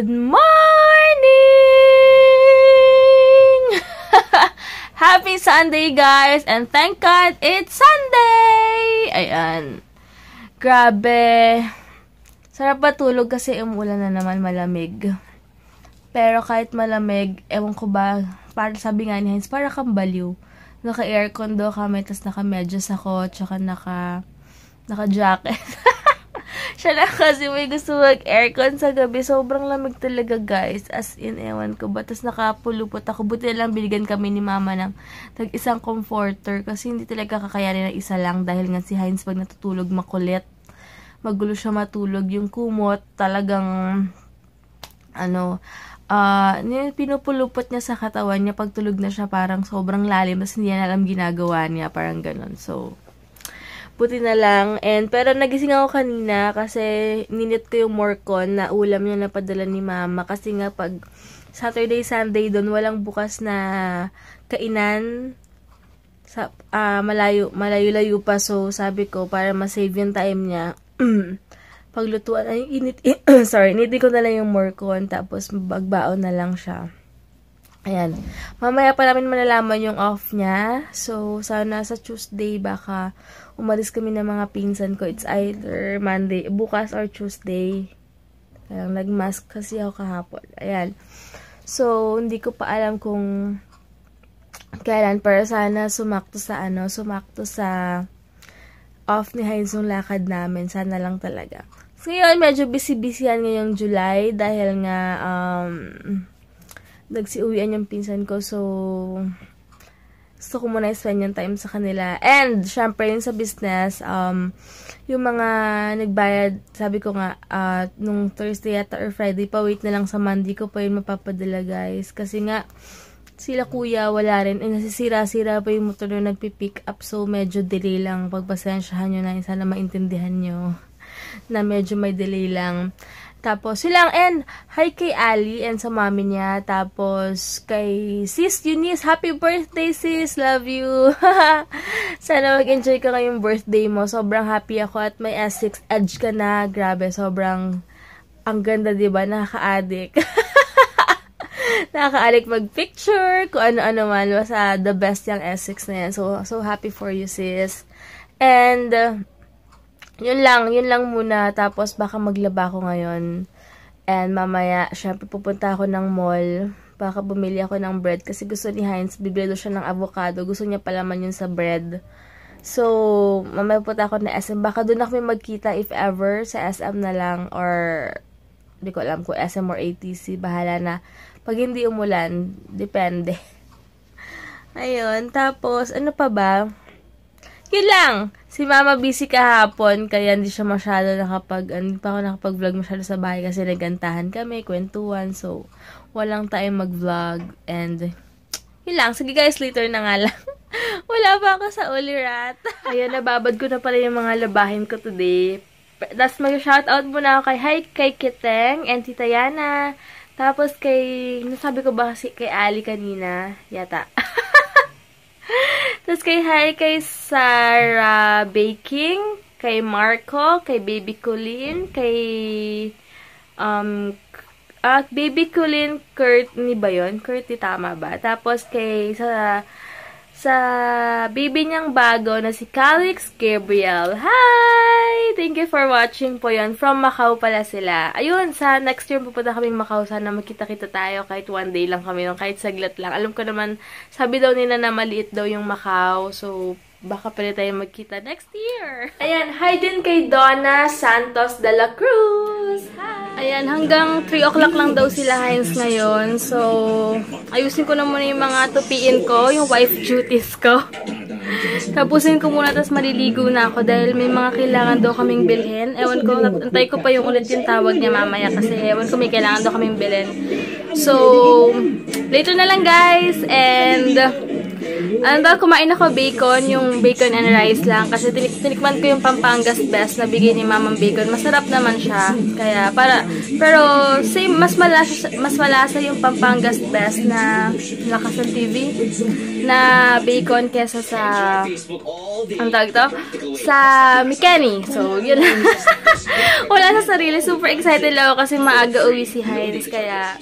Good morning! Happy Sunday, guys! And thank God, it's Sunday! Ayan. Grabe. Sarap matulog kasi umulan na naman, malamig. Pero kahit malamig, ewan ko ba, para sabi nga ni Heinz, para kang baliw. Naka-aircon daw kami, tas naka-medyas ako, tsaka naka-jacket. Siya na kasi may gusto mag-aircon sa gabi. Sobrang lamig talaga, guys. As in, ewan ko ba. Tapos nakapulupot ako. Buti na lang binigyan kami ni mama ng isang comforter. Kasi hindi talaga kakayanin ng isa lang. Dahil nga si Heinz pag natutulog makulit. Magulo siya matulog. Yung kumot talagang pinupulupot niya sa katawan niya. Pag tulog na siya parang sobrang lalim. Tapos hindi niya alam ginagawa niya. Parang ganun. So, buti na lang. Pero nagising ako kanina kasi ninit ko yung morcon na ulam niya napadala ni mama. Kasi nga pag Saturday, Sunday doon, walang bukas na kainan. Sa, malayo-layo pa. So, sabi ko, para ma-save yung time niya, paglutuan, initin ko na lang yung morcon. Tapos, magbaon na lang siya. Ayan. Mamaya pa namin malalaman yung off niya. So, sana sa Tuesday, baka umalis kami ng mga pinsan ko. It's either Monday, bukas or Tuesday. Kaya nag-mask kasi ako kahapon. Ayan. So, hindi ko pa alam kung kailan. Pero sana sumakto sa off ni Heinz yung lakad namin. Sana lang talaga. So, ngayon, medyo busy-busy yan ngayong July. Dahil nga, nagsiuwian yung pinsan ko. So, gusto ko muna i-spend yung time sa kanila. And, syempre, yun sa business, yung mga nagbayad, sabi ko nga, nung Thursday yata or Friday, pa-wait na lang sa Monday ko pa yun mapapadala, guys. Kasi nga, sila kuya, wala rin. Nasisira-sira pa yung motor na nagpipick up. So, medyo delay lang. Pagpasensyahan nyo na, sana maintindihan nyo na medyo may delay lang. Tapos, silang, and hi kay Ali and sa mami niya. Tapos, kay sis Eunice, happy birthday sis, love you. Sana mag-enjoy ka ngayong birthday mo. Sobrang happy ako at may S6 Edge ka na. Grabe, sobrang, ang ganda, diba? Nakaka-addict. Nakaka-addict mag-picture, kung ano-ano man. Basta the best yung S6 na yan. So happy for you sis. And, yun lang muna. Tapos, baka maglaba ako ngayon. And, mamaya, syempre, pupunta ako ng mall. Baka bumili ako ng bread. Kasi gusto ni Heinz, bibili daw siya ng avocado. Gusto niya palaman yun sa bread. So, mamaya pupunta ako na SM. Baka doon na kami magkita if ever. Sa SM na lang. Or, hindi ko alam kung SM or ATC. Bahala na. Pag hindi umulan, depende. Ayun. Tapos, ano pa ba? Yun lang. Si mama busy kahapon, kaya hindi siya masyado hindi pa ako nakapag-vlog masyado sa bahay kasi nagantahan kami, kwentuhan, so walang time mag-vlog, and yun lang. Sige guys, later na nga lang. Wala pa ako sa ulirat. Ayan, nababad ko na pala yung mga labahin ko today. Tapos mag-shoutout muna ako kay Kiteng and Tita Yana. Tapos nasabi ko ba kasi kay Ali kanina, yata. Tapos kay Sarah Baking, kay Marco, kay Baby Colleen, kay Baby Colleen Courtney ba yun? Courtney, tama ba? Tapos sa baby niyang bago na si Calix Gabriel. Hi! Thank you for watching po yun. From Macau pala sila. Ayun, sa next year pupunta kaming Macau. Sana magkita-kita tayo kahit one day lang kami. Kahit saglit lang. Alam ko naman, sabi daw nila na maliit daw yung Macau. So, baka pala tayo magkita next year. Ayan, hi din kay Donna Santos de la Cruz. Hi! Ayan, hanggang 3 o'clock lang daw sila Heinz ngayon. So, ayusin ko na muna yung mga tupiin ko, yung wife duties ko. Tapusin ko muna, tapos maliligo na ako dahil may mga kailangan daw kaming bilhin. Ewan ko, antay ko pa yung ulit yung tawag niya mamaya kasi ewan ko may kailangan daw kaming bilhin. So, later na lang guys, and Kumain ako bacon, yung bacon and rice lang. Kasi tinikman ko yung Pampangas Best na bigay ni Mamang Bacon. Masarap naman siya. Pero same, mas malasa yung Pampangas Best na lakas ng TV na bacon kesa sa ang tawag to? Sa Mikeni. So, yun. Wala sa sarili. Super excited lang ako kasi maaga uwi si Heinz. Kaya,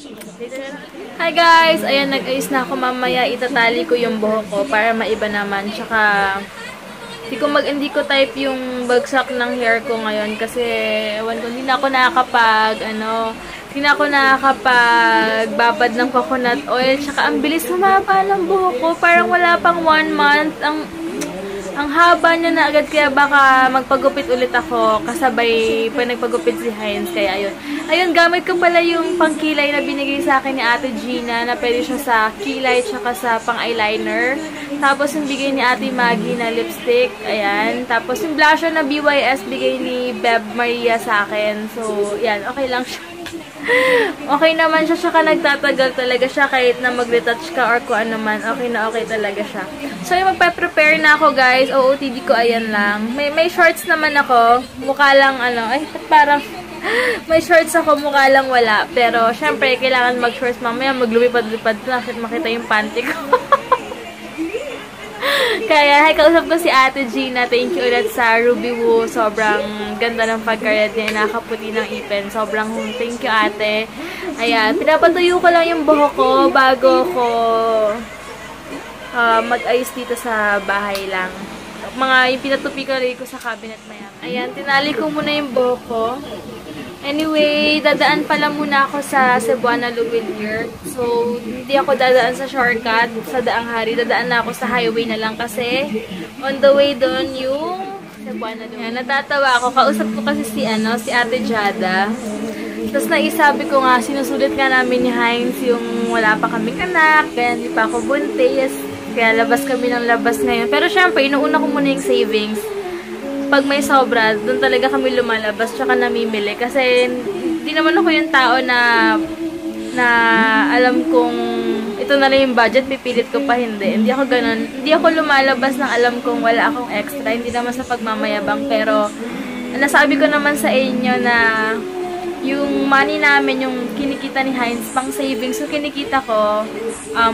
hi guys! Ayan, nag-ayos na ako mamaya. Itatali ko yung buhok ko para maiba naman. Tsaka, hindi ko type yung bagsak ng hair ko ngayon kasi, ewan ko, hindi na ako nakakapagbabad ng coconut oil. Tsaka, ang bilis humaba ng buhok ko. Parang wala pang 1 month. Ang haba niya na agad, kaya baka magpagupit ulit ako kasabay pa nagpagupit si Heinz. Kaya ayun. Ayun, gamit ko pala yung pangkilay na binigay sa akin ni Ate Gina na pwede siya sa kilay tsaka sa pang-eyeliner. Tapos yung bigay ni Ate Maggie na lipstick. Ayan. Tapos yung blusher na BYS bigay ni Beb Maria sa akin. So, yan. Okay lang siya. Okay naman siya, tsaka nagtatagal talaga siya kahit na mag-retouch ka or kung ano man, okay na okay talaga siya. So, yung magpe-prepare na ako guys, OOTD ko, ayan lang. May shorts naman ako, mukha lang parang, may shorts ako, mukha lang wala. Pero, syempre, kailangan mag-shorts mamaya, maglumipad-lipad na, makita yung panty ko. Kaya, kausap ko si Ate Gina. Thank you ulit sa Ruby Woo. Sobrang ganda ng pagka-red niya. Nakaputi ng ipin. Sobrang thank you, ate. Ayan, pinapatuyo ko lang yung buhok ko bago ko mag-ayos dito sa bahay lang. Yung pinatupi ko rin ko sa cabinet na yan. Ayan, tinali ko muna yung buhok ko. Anyway, dadaan pala muna ako sa Cebuana Luwilier. So, hindi ako dadaan sa shortcut, sa Daang Hari. Dadaan na ako sa highway na lang kasi on the way doon yung Cebuana Luwilier. Natatawa ako. Kausap ko kasi si Ate Jada. Tapos naisabi ko nga, sinusulit nga namin ni Heinz yung wala pa kaming anak, kaya hindi pa ako buntis. Kaya labas kami ng labas ngayon. Pero syempre, inuuna ko muna yung savings. Pag may sobra, doon talaga kami lumalabas tsaka namimili. Kasi hindi naman ako yung tao na alam kong ito na lang yung budget, pipilit ko pa, hindi. Hindi ako ganun. Hindi ako lumalabas ng alam kong wala akong extra. Hindi naman sa pagmamayabang. Pero nasabi ko naman sa inyo na yung money namin, yung kinikita ni Heinz, pang savings, so kinikita ko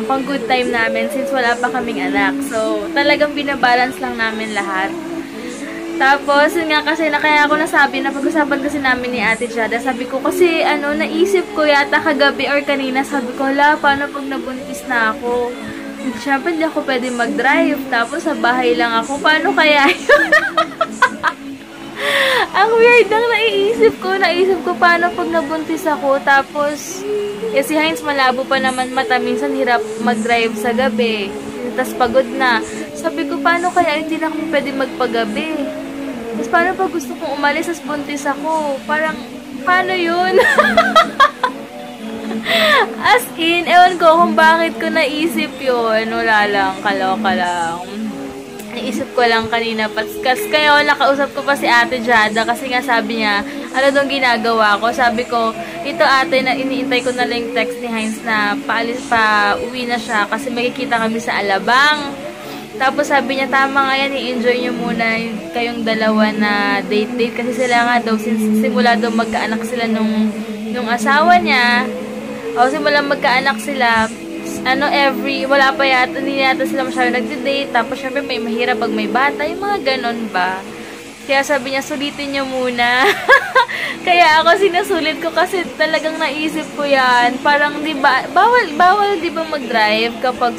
pang good time namin since wala pa kaming anak. So talagang binabalance lang namin lahat. Tapos, yun nga kasi kaya ako nasabi, napag-usapan kasi namin ni Ate Jada. Sabi ko kasi, naisip ko yata kagabi or kanina, sabi ko, paano pag nabuntis na ako? Siyempre, hindi ako pwede mag-drive. Tapos, sa bahay lang ako. Paano kaya yun? Ang weird lang naisip ko, paano pag nabuntis ako? Tapos, si Heinz malabo pa naman mata. Minsan, hirap mag-drive sa gabi. Tapos, pagod na. Sabi ko, paano kaya hindi na ako pwede magpagabi? Tapos paano pag gusto kong umalis as buntis ako? Parang, paano yun? As in, ewan ko kung bakit ko naisip yun. Wala lang, kaloka lang. Naisip ko lang kanina. Kasi kayo, nakausap ko pa si Ate Jada kasi nga sabi niya, ano dong ginagawa ko? Sabi ko, ito ate, na iniintay ko na lang yung text ni Heinz na uwi na siya kasi makikita kami sa Alabang. Tapos sabi niya, tama nga yan, i-enjoy nyo muna kayong dalawa na date kasi sila nga daw, simula daw magkaanak sila nung asawa niya, simula magkaanak sila, wala pa yata, hindi yata sila masyado nagde-date, tapos syempre may mahirap pag may bata, yung mga ganon ba. Kaya sabi niya, sulitin niyo muna. Kaya ako sinusulit ko kasi talagang naisip ko yan. Parang, di ba, bawal di ba mag-drive kapag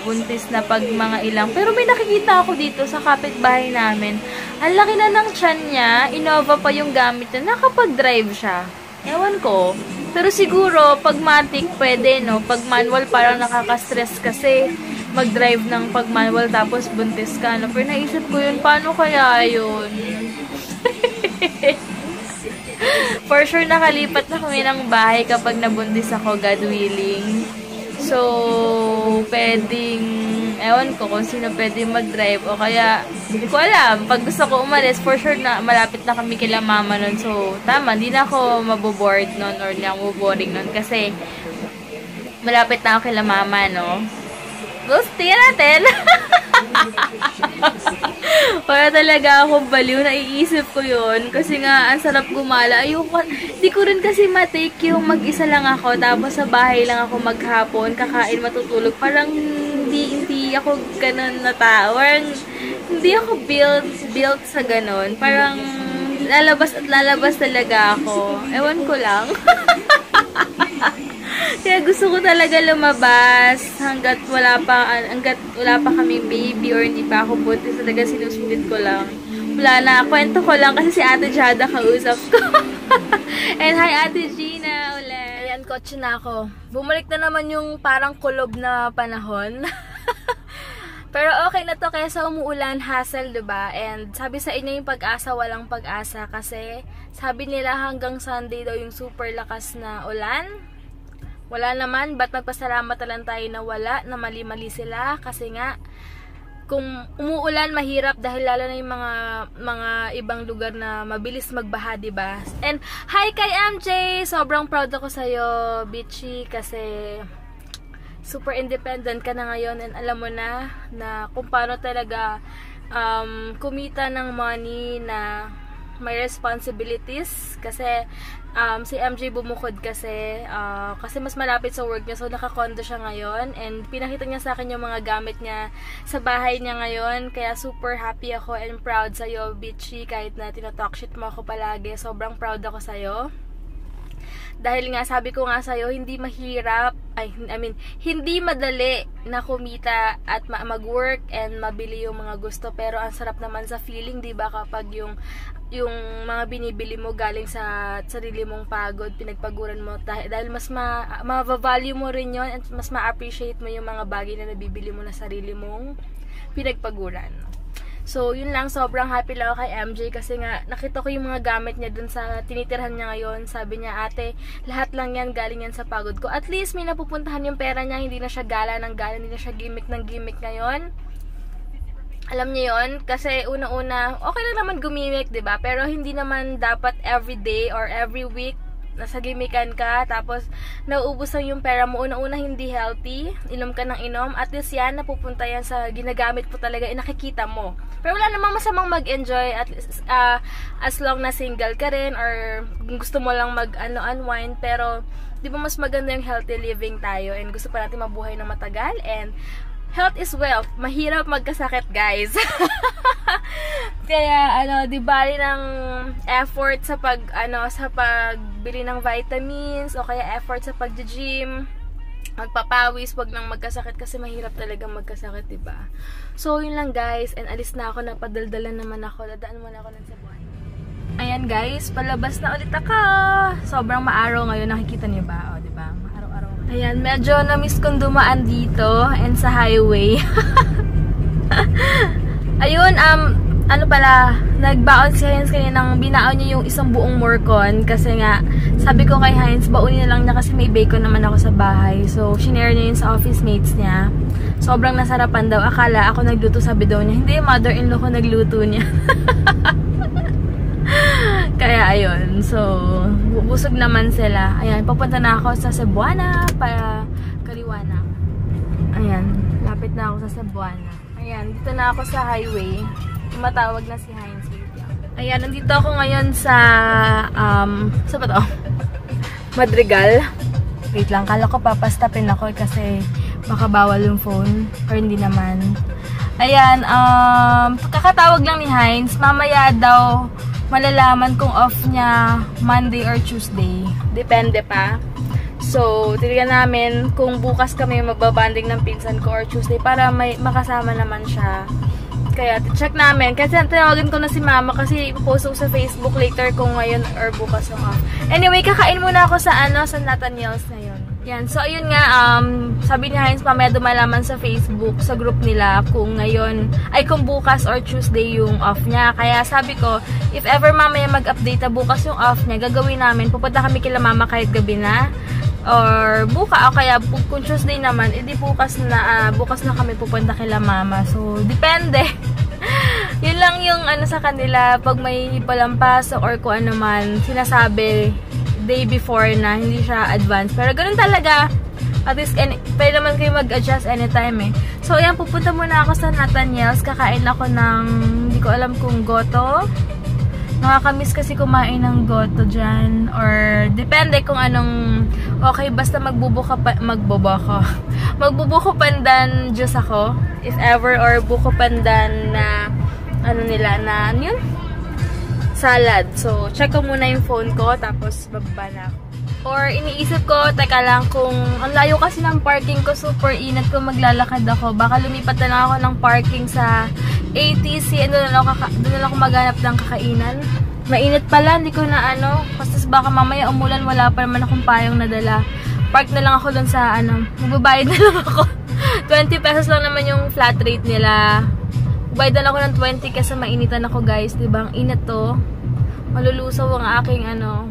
buntis na pag mga ilang. Pero may nakikita ako dito sa kapitbahay namin. Ang laki na ng tiyan niya, Innova pa yung gamit niya, nakapag-drive siya. Ewan ko. Pero siguro, pag matic, pwede, no? Pag manual, parang nakaka-stress kasi mag-drive ng pag manual tapos buntis ka, no? Pero naisip ko yun, paano kaya yun? For sure, nakalipat na kami ng bahay kapag nabuntis ako, God willing. So, pwedeng, ewan ko kung sino pwedeng mag-drive o kaya, hindi ko alam. Pag gusto ko umalis, for sure na malapit na kami kila mama nun. So, tama, hindi na ako maboboard nun or hindi ako maboboring nun kasi malapit na ako kila mama, no? Gusto natin. Para talaga akong baliw, naiisip ko yun. Kasi nga, ang sarap gumala. Ayoko, di ko rin kasi matake yung mag-isa lang ako. Tapos sa bahay lang ako maghapon, kakain, matutulog. Parang hindi ako ganun na tao. Hindi ako built sa ganun. Parang lalabas at lalabas talaga ako. Ewan ko lang. Kaya gusto ko talaga lumabas hanggat wala pa kaming baby or hindi pa ako buntis. Talaga sinusulit ko lang. Wala na, kwento ko lang kasi si Ate Jada kausap ko. And hi Ate Gina ulit. Ayan, kotse na ako. Bumalik na naman yung parang kulob na panahon. Pero okay na to kaysa umuulan, hassle, diba? And sabi sa inyo yung pag-asa, walang pag-asa. Kasi sabi nila hanggang Sunday daw yung super lakas na ulan. Wala naman, ba't magpasalamat na lang tayo na wala, na mali-mali sila. Kasi nga, kung umuulan, mahirap dahil lalo na yung mga ibang lugar na mabilis magbaha, diba? And hi kay MJ! Sobrang proud ako sa'yo, Bitchy, kasi super independent ka na ngayon and alam mo na kung paano talaga kumita ng money na may responsibilities. Kasi si MJ bumukod kasi mas malapit sa work niya, so naka-condo siya ngayon and pinakita niya sa akin yung mga gamit niya sa bahay niya ngayon, kaya super happy ako and proud sa'yo, Bitchy, kahit na tinatalk shit mo ako palagi. Sobrang proud ako sa'yo. Dahil nga, sabi ko nga sa'yo, hindi mahirap, hindi madali na kumita at mag-work and mabili yung mga gusto. Pero ang sarap naman sa feeling, diba, kapag yung mga binibili mo galing sa sarili mong pagod, pinagpaguran mo. Dahil mas ma-value mo rin yun at mas ma-appreciate mo yung mga bagay na nabibili mo na sarili mong pinagpaguran. So, yun lang, sobrang happy lang ako kay MJ kasi nga, nakita ko yung mga gamit niya dun sa tinitirhan niya ngayon. Sabi niya, ate, lahat lang yan, galing yan sa pagod ko. At least, may napupuntahan yung pera niya, hindi na siya gala ng gala, hindi na siya gimmick ng gimmick ngayon. Alam niyo yun? Kasi una-una, okay lang naman gumimik, diba? Pero hindi naman dapat every day or every week nasa gimikan ka, tapos nauubos lang yung pera mo. Una-una hindi healthy, inom ka ng inom, at least yan, napupunta yan sa ginagamit mo talaga, nakikita mo. Pero wala namang masamang mag-enjoy, at least, as long na single ka rin, or gusto mo lang unwind, pero di ba mas maganda yung healthy living tayo, and gusto pa natin mabuhay ng matagal, and health is wealth. Mahirap magkasakit, guys. Kaya di bali ng effort sa pagbili ng vitamins o kaya effort sa pag-gym, magpapawis, wag nang magkasakit kasi mahirap talaga magkasakit, diba? So, yun lang, guys. And alis na ako, napadaldalan naman ako. Dadaan muna ako ng Cebuana. Ayan, guys, palabas na ulit ako. Sobrang maaraw ngayon, nakikita niyo ba? O, diba? Ayan, medyo na-miss kong dumaan dito and sa highway. Ayun, nagbaon si Heinz kanina, binaon niya yung isang buong morcon kasi nga, sabi ko kay Heinz, baunin na lang niya kasi may bacon naman ako sa bahay. So, shinare niya yun sa office mates niya. Sobrang nasarapan daw. Akala ako nagluto, sabi daw niya. Hindi, mother-in-law ko nagluto niya. Kaya ayun, so busog naman sila. Ayan, papunta na ako sa Cebuana para kaliwa na. Ayan, lapit na ako sa Cebuana. Ayan, dito na ako sa highway. Tumatawag na si Heinz. Ayan, nandito ako ngayon sa saan ba to? Madrigal. Wait lang, kala ko papastapin ako kasi baka bawal yung phone, or hindi naman. Ayan, kakatawag lang ni Heinz. Mamaya daw malalaman kung off niya Monday or Tuesday. Depende pa. So, tiligan namin kung bukas kami magbabanding ng pinsan ko or Tuesday para may makasama naman siya. Kaya, check namin. Kasi tinawagan ko na si mama kasi ipopost ko sa Facebook later kung ngayon or bukas yung off. Anyway, kakain muna ako sa sa Nathaniel's na yun. Yan. So, ayun nga, sabi ni Heinz, mamaya dumalaman sa Facebook, sa group nila, kung ngayon, kung bukas or Tuesday yung off niya. Kaya sabi ko, if ever mamaya mag-update na bukas yung off niya, gagawin namin, pupunta kami kila mama kahit gabi na, or buka, o kaya kung Tuesday naman, edi bukas na kami pupunta kila mama. So, depende. Yun lang yung sa kanila, pag may palampas or kung ano man, sinasabi day before na, hindi siya advance. Pero ganun talaga, At least, pwede naman kayo mag-adjust anytime eh. So, ayan, pupunta muna ako sa Nathaniel's. Kakain ako ng, hindi ko alam kung goto. Nakakamiss kasi kumain ng goto dyan. Or, depende kung anong, okay, basta magbubuko pandan juice ako. If ever, or buko pandan na, ano nila, na, ano yun? Salad. So, check ko muna yung phone ko, tapos bababa na ako. Or iniisip ko, teka lang, kung ang layo kasi ng parking ko, super inat kung maglalakad ako. Baka lumipat na lang ako ng parking sa ATC, and doon na lang ako maghanap ng kakainan. Mainit pala, hindi ko na ano, kasi baka mamaya umulan, wala pa naman akong payong nadala. Park na lang ako doon sa ano, magbabayad na lang ako. 20 pesos lang naman yung flat rate nila. Magbayad na lang ako ng 20 kasi mainitan ako guys, diba? Ang init to. Malulusaw ang aking ano,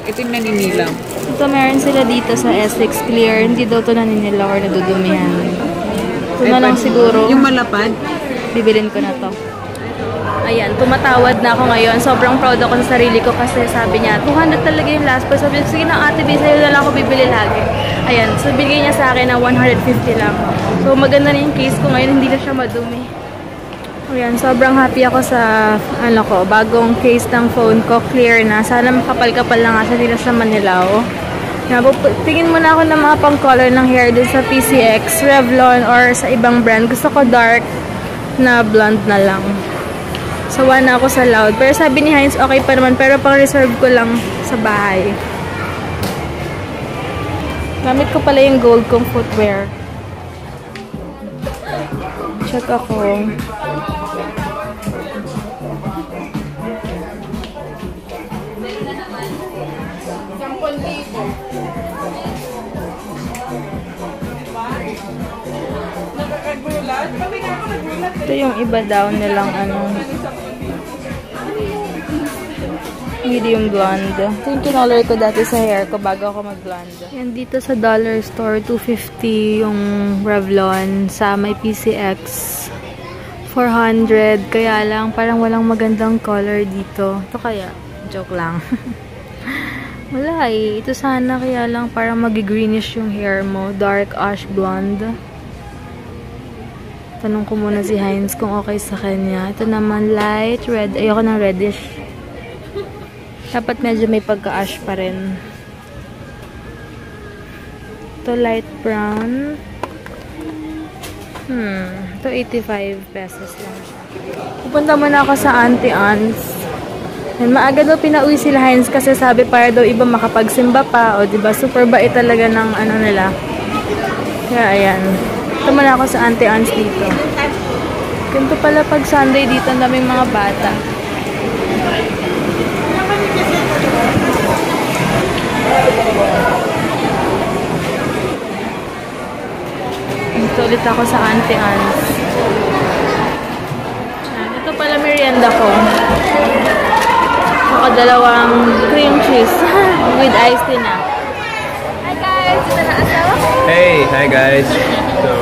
Ito yung naninilaw. ito meron sila dito sa Essex Clear. Hindi daw ito naninilaw or nadudumihan. Ito na lang siguro. Yung malapad? Bibilin ko na to. Ayan, tumatawad na ako ngayon. Sobrang proud ako sa sarili ko kasi sabi niya, 200 talaga yung last price. Sabi niya, sige na ate, sa'yo na lang ako bibili lagi. Ayan, so bigay niya sa akin na 150 lang. So maganda na yung case ko ngayon, hindi na siya madumi. Ayan, sobrang happy ako sa, ano ko, bagong case ng phone ko. Clear na. Sana makapal-kapal na nga siya dito sa Manila. Tingin muna ako ng mga pang-color ng hair dun sa PCX, Revlon, or sa ibang brand. Gusto ko dark na blonde na lang. Sawa na ako sa Loud. Pero sabi ni Heinz, okay pa naman. Pero pang-reserve ko lang sa bahay. Gamit ko pala yung gold kong footwear. Check ako. Ito yung iba daw nilang ano, medium blonde. Ito yung kinolor ko dati sa hair ko bago ako mag-blonde. Yan dito sa dollar store, 250 yung Revlon sa may PCX. 400. Kaya lang, parang walang magandang color dito. Ito kaya? Joke lang. Wala eh. Ito sana kaya lang parang magi-greenish yung hair mo. Dark ash blonde. Tanong ko muna si Heinz kung okay sa kanya. Ito naman light red. Ayoko ng reddish. Dapat medyo may pagka-ash pa rin. Ito light brown. Ito 85 pesos lang siya. Pupunta muna ako sa Auntie Anne's. Maaga daw pinauwi sila Heinz kasi sabi para daw iba makapagsimba pa. O diba, super bait talaga ng ano nila. Kaya ayan. Ito muna ako sa Auntie Anne's dito. Ganito pala pag Sunday dito, ang daming mga bata. Dito ulit ako sa Auntie Anne's. Ito pala merienda ko. Ako dalawang cream cheese with iced tea na. Hi guys! Ito na asawa ko. Hey! Hi guys! So,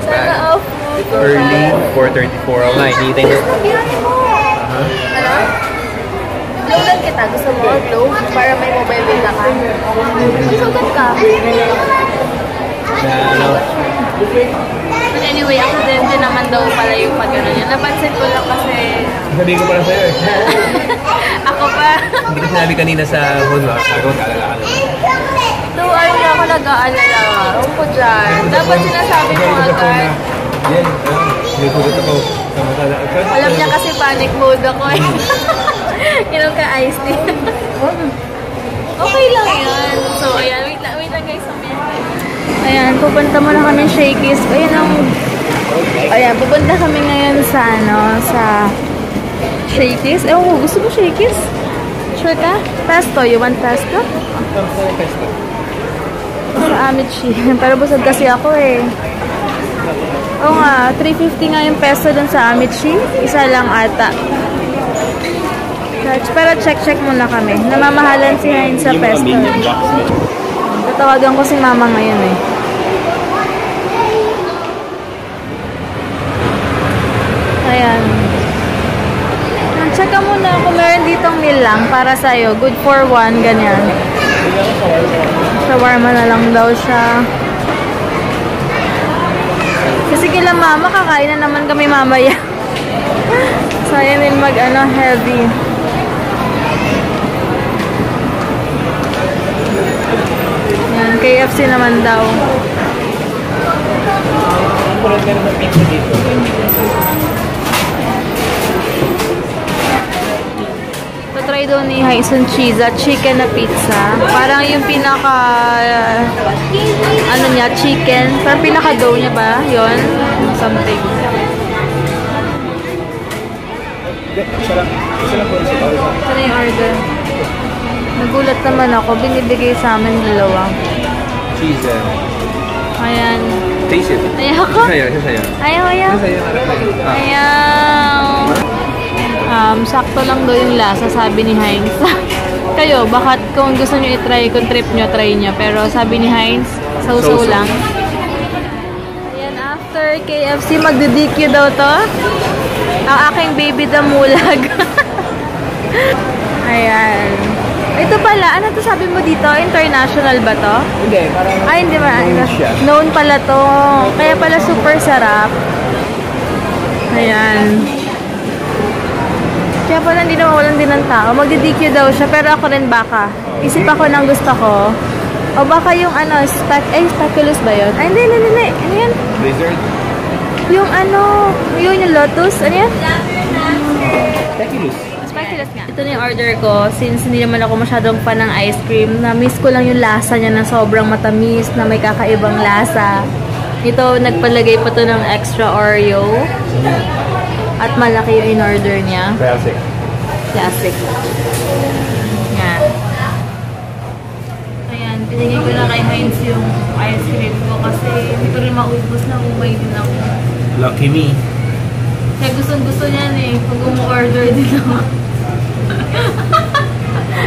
back early, 4:34 ako nga. Hinihintay na. Ano? Glow lang kita. Gusto mo glow? Para may mobile data ka. Sugat ka. Na ano? But anyway, aksidente naman daw pala yung pag-ano niya. Napansin ko lang kasi... Sabihin ko pala sa'yo eh. Ako pa. Hindi ko sinabi kanina sa homework. Ako mag-alala ka naman. So, ayun ako nag-aalala. Huwag ko dyan. Dapat sinasabi mo agad. Yan. May sugat ako. Alam niya kasi panic mode ako eh. Inom ka iced tea. Okay lang yan. So, ayan. Wait lang guys. Ayan, pupunta muna kami Shakey's. Ayan, pupunta kami ngayon sa sa Shakey's. Gusto mo Shakey's? Sure ka? Pesto. You want pesto? Pesto. Sa Amici. Pero busog kasi ako eh. Oo nga, 350 nga yung pesto dun sa Amici. Isa lang ata. Pero check muna kami. Namamahalan si Heinz sa pesto. Tatawagan ko si mama ngayon eh. Ayan. Check ka muna kung meron ditong meal lang para sa'yo. Good for one, ganyan. Shawarma na lang daw siya. Kasi kila mama, kakain na naman kami mamaya. Sayang din heavy. Yan, KFC naman daw. Try daw ni Hyson Cheese at chicken na pizza. Parang yung pinaka niya, chicken. Parang pinaka dough niya ba? Yun. Something. Ito na yung order. Nagulat naman ako. Binibigay sa amin dalawa. Cheese. Ayan. Taste it. Ayaw ko. Ayaw. Ayaw. Sakto lang daw yung lasa, sabi ni Heinz. Kayo, bakit kung gusto nyo i-try, kung trip nyo, try nyo. Pero sabi ni Heinz, sausaw lang. Ayan, after KFC, magdi-DQ daw to. Ang aking baby damulag. Ayan. Ito pala, ano to sabi mo dito? International ba to? Hindi, parang hindi ba? Known pala to. Kaya pala super sarap. Ayan. Kaya pala hindi na mawalan din ng tao. Magdi-DQ daw siya, pero ako rin baka. Isip ako ng gusto ko. O baka yung speculous ba yun? Ay, hindi. Ano yan? Blizzard? Yung yung lotus. Ano yan? Speculous. Speculous nga. Ito na yung order ko. Since hindi naman ako masyadong fan ng ice cream, na-miss ko lang yung lasa niya na sobrang matamis, na may kakaibang lasa. Ito, nagpalagay pa to ng extra Oreo. At malaki yung in-order niya. Classic. Yan. Ayan, pinigay ko na kay Heinz yung ice cream ko kasi hindi ko rin maubos na umay din ako. Lucky me. Kaya gustong-gusto niyan pag umu-order din ako.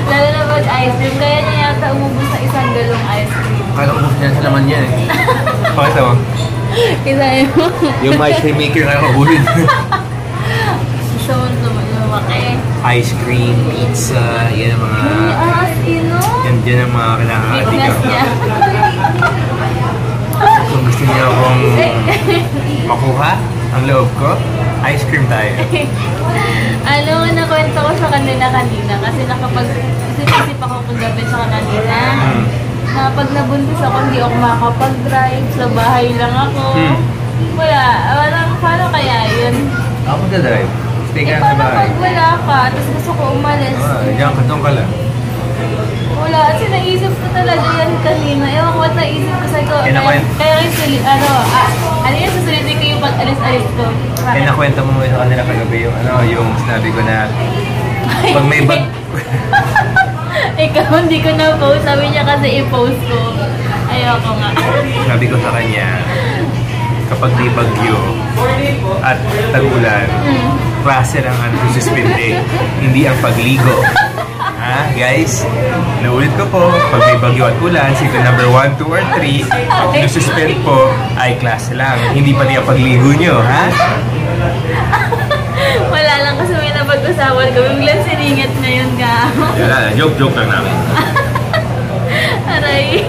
Lalo na pag ice cream, kaya niya yata umubos na isang galong ice cream. Kala ubos niya sa laman yan Pakita mo. Kisahin mo. Yung ice cream maker na nakahulid. So, lumaki. Ice cream, pizza, yan ang mga... Yan ang mga kailangan niya. Kung gusto niyo akong makuha ang loob ko, ice cream tayo. Nakwento ko sa kanila kanina kasi nakapag-isip ako kung gabi sa kanila. Na pag nabuntis ako, hindi ako makakapag-drive. Sa bahay lang ako. Paano kaya yun? Ako mag-drive. Stay ka sa bahay. Pag wala ka, tapos gusto ko umalis. Diyan ka, doon ka lang. Wala, kasi naisip ko talaga yan kanina. Ewan ko ba't naisip ko sa'yo. Kaya yung susulitin ko yung pag-alis-alis ko. Kaya nakwento mo sa kanila kagabi yung sinabi ko na pag may bag... Ikaw, hindi ko na-post. Sabi niya kasi i-post ko. Ayoko nga. Sabi ko sa kanya, kapag di bagyo at tag-ulan, klase lang ang suspende, hindi ang pagligo. Guys, naulit ko po, pag may bagyo at ulan, signal number 1, 2, or 3, pag suspend po, ay klase lang. Hindi pa niya pagligo nyo, ha? Wala lang kasi may napag-usapan ko. Biglang siningat na yun ka. Wala, joke lang namin. Aray.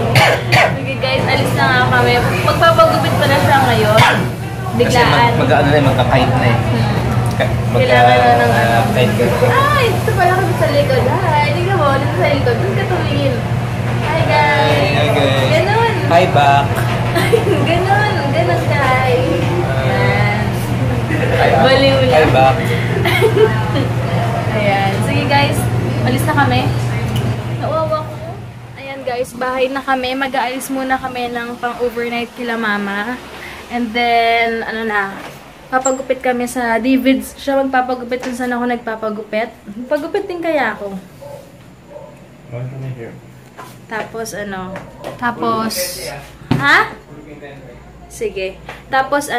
Okay guys, alis na nga kami. Magpapagupit pa na siya ngayon. Biglaan. Kasi magka-kite na Kailangan na ng kite ka. Ay, ito pala kami sa likod. Hi, tignan mo, dito sa likod. Doon ka tumingin. Hi guys. Hi guys. Ganun. Hi back. Ganun guys. Ayan. Baliw lang. Hi back. Ayan. Sige guys, alis na kami. Nawawa ko. Ayan guys, bahay na kami. Mag-aalis muna kami ng pang-overnight kila mama. And then, papagupit kami sa David's. Siya magpapagupit kung saan ako nagpapagupit. Pagupit din kaya ako. Tapos, ha? Sige. Tapos,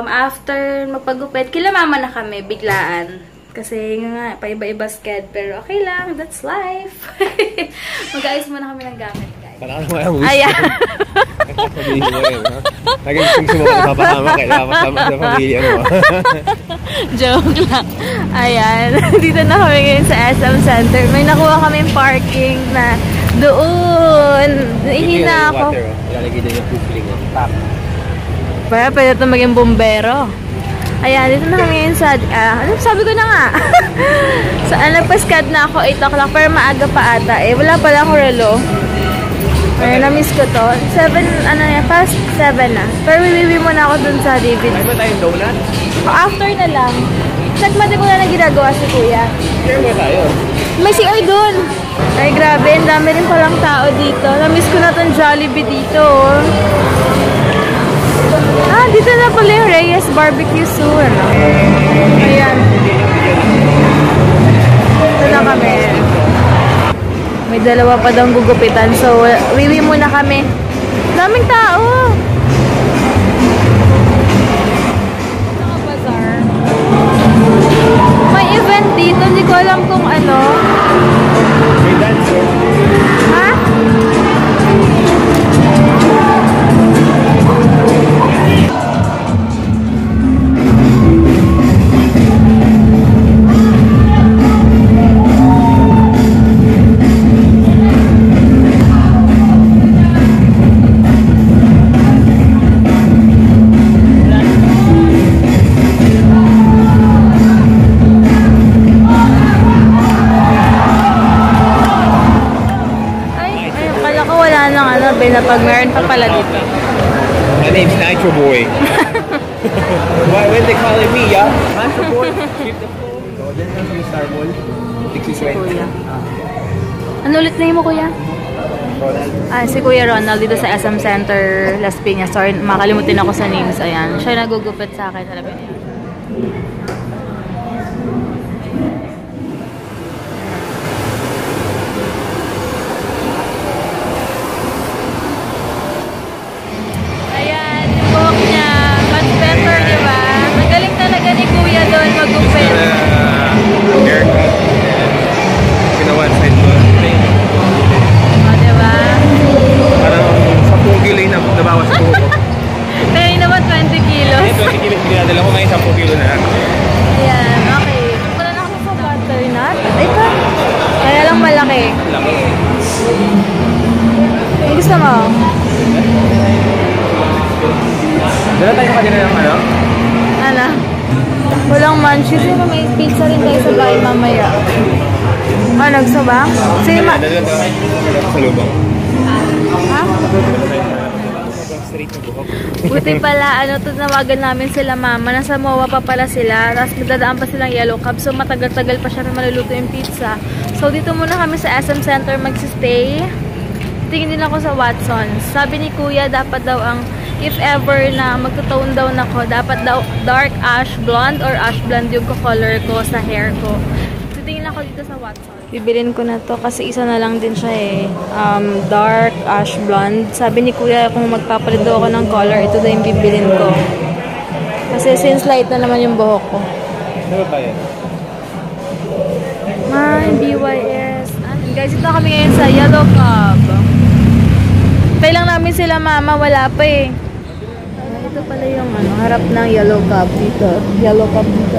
after magpagupit, kila mama na kami, biglaan. Kasi nga, paiba-iba sked. Pero okay lang, that's life. Mag-ayos muna kami ng gamit, guys. Parang mo yung wish. Ayan. Sabihin mo yun, ha? Nag-ising mo ka papahama, kailangan masama sa pamilya mo. Joke lang. Ayan. Dito na kami ngayon sa SM Center. May nakuha kaming parking na Doon. Ihina ako. Ilalagay na yung pupling. Tap. Para pwede ito maging bombero. Ayan, dito na kami ngayon sa, ano sabi ko na nga? Nagpaskad na ako 8 o'clock, pero maaga pa ata. Wala pala akong relo. Ayun, na-miss ko to. 7, past 7 na. Pero wiwiwi muna ako dun sa David. Ay ba tayong donut? After na lang. Check mati ko na ginagawa si Kuya. Share mo tayo. May CR dun. Ay, grabe. Ang dami rin palang tao dito. Na-miss ko na tong Jollibee dito. Dito na pala yung Reyes Barbecue soon. Ayan. Ito na kami. May dalawa pa daw gugupitan. So, wiwi muna kami. Daming tao. Bazaar. May event dito. Hindi ko alam kung ano. May dance. Ha? Na pag meron pa pala dito. My name's Nitro Boy. Why when they calling me, yeah? Nitro Boy. Keep the phone. Oh, dyan lang sa Star Mall. Kuya. Ano ulit na mo, Kuya? Ronald. Si Kuya Ronald dito sa SM Center, Las Piñas. Sorry, makalimutin ako sa names. Ayan. Siya nagugupit sa akin. Alam niyo. Magupit. Haircut. Ginawa sa ito. Diba? Parang 10 kilo na nabawas sa buho ko. Pero yun naman 20 kilos. 20 kilos dinadala ko ngayon 10 kilo na. Ayan, okay. Wala na ako sa butternut. Ay pa. Kaya lang malaki. Laki. Ang gusto mo? Dala tayo sa kanina ng ano? Ano? Walang munchies. Pero may pizza rin tayo sa bahay mamaya. Gusto ba? Sige, Dala tayo sa lubang. Ha? Straight na buhok. Buti pala, tinawagan namin sila mama. Nasa MOA pa pala sila. Tapos madadaan pa silang Yellow Cab. So matagal-tagal pa siya na maluluto yung pizza. So dito muna kami sa SM Center magsistay. Tingin din ako sa Watsons. Sabi ni Kuya, dapat daw ang if ever na magtutone down ako, dapat daw dark ash blonde or ash blonde yung color ko sa hair ko. Titingin ako dito sa Watsons. Bibilin ko na to kasi isa na lang din siya dark ash blonde. Sabi ni Kuya kung magpapalit daw ako ng color, ito daw yung bibilin ko. Kasi since light na naman yung buhok ko. Ano ba yan? BYS. Guys, ito kami ngayon sa Yellow Cab. Pay lang namin sila mama, wala pa eh. Ito pala yung harap ng Yellow Cab dito. Yellow Cab dito.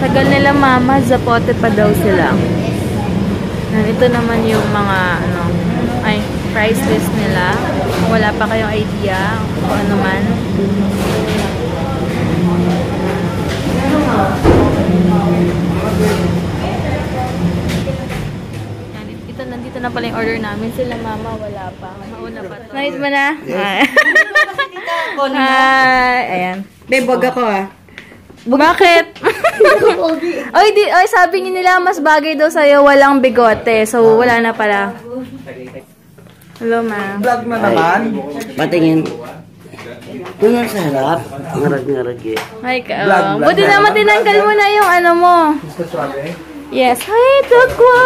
Tagal nila mama, zapote pa daw sila. Ito naman yung mga price list nila. Kung wala pa kayong idea kung ano man. Nandito na pala yung order namin. Sila mama, wala pa. Mauna pa to. Nice mo na? Yes. Hi! Ayan. Babe, wag ako Bakit? Oy, sabi nila mas bagay daw sa'yo walang bigote. So, wala na pala. Hello, ma. Vlog mo naman. Patingin. Tingnan sa harap. Ngarag-ngarag eh. Hi, ka. Buti naman tinanggal mo na yung mo. Yes. Hi, Takwa!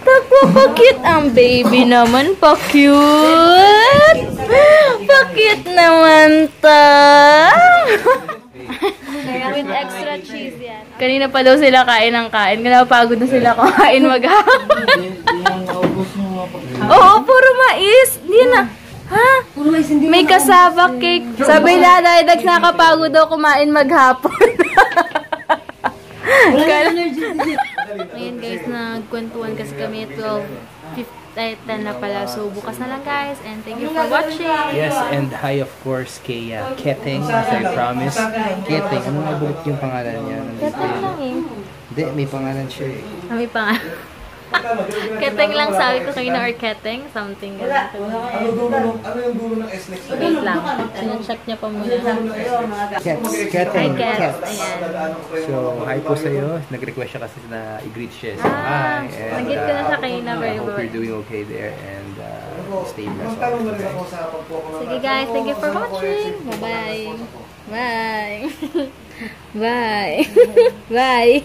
Takwa, pa-cute ang baby naman. Pa-cute! Pa-cute naman ta! With extra cheese yan. Kanina pa daw sila kain ng kain. Napagod na sila kumain maghapon. Oo, puro mais. Hindi na. Ha? May kasaba cake. Sabi na, dahil nakapagod daw kumain maghapon. Ngayon guys, nagkwentuhan kasi kami 10 na pala. So, bukas na lang guys. And thank you for watching. Yes, and hi of course kay Keteng, as I promised. Keteng, ano nga bulit yung pangalan niya? Keteng lang eh. Hindi, may pangalan siya eh. May pangalan. Keteng lang sabi ko kayo na or keteng. Something ganun. Ano yung dulo ng S-Next? Wait lang. Sinecheck niya pa muna. Keteng. Hi, Ket. Ket. Ayan. So, hi po sa'yo. Nag-request siya kasi na i-greet siya. So, hi. And, nag-greet ko na siya kayo na very I hope good. you're doing okay there and stay blessed. Magtanong na rin ako sa pagpo ko. Sige guys, thank you for watching. Bye-bye. Bye. Bye. Bye.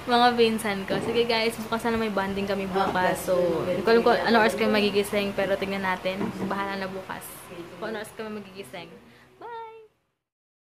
Mga pinsan ko. Sige guys, bukas na may bonding kami bukas. So, hindi ko alam kung ano oras kami magigising, pero tingnan natin. Bahala na bukas. Kung ano oras kami magigising.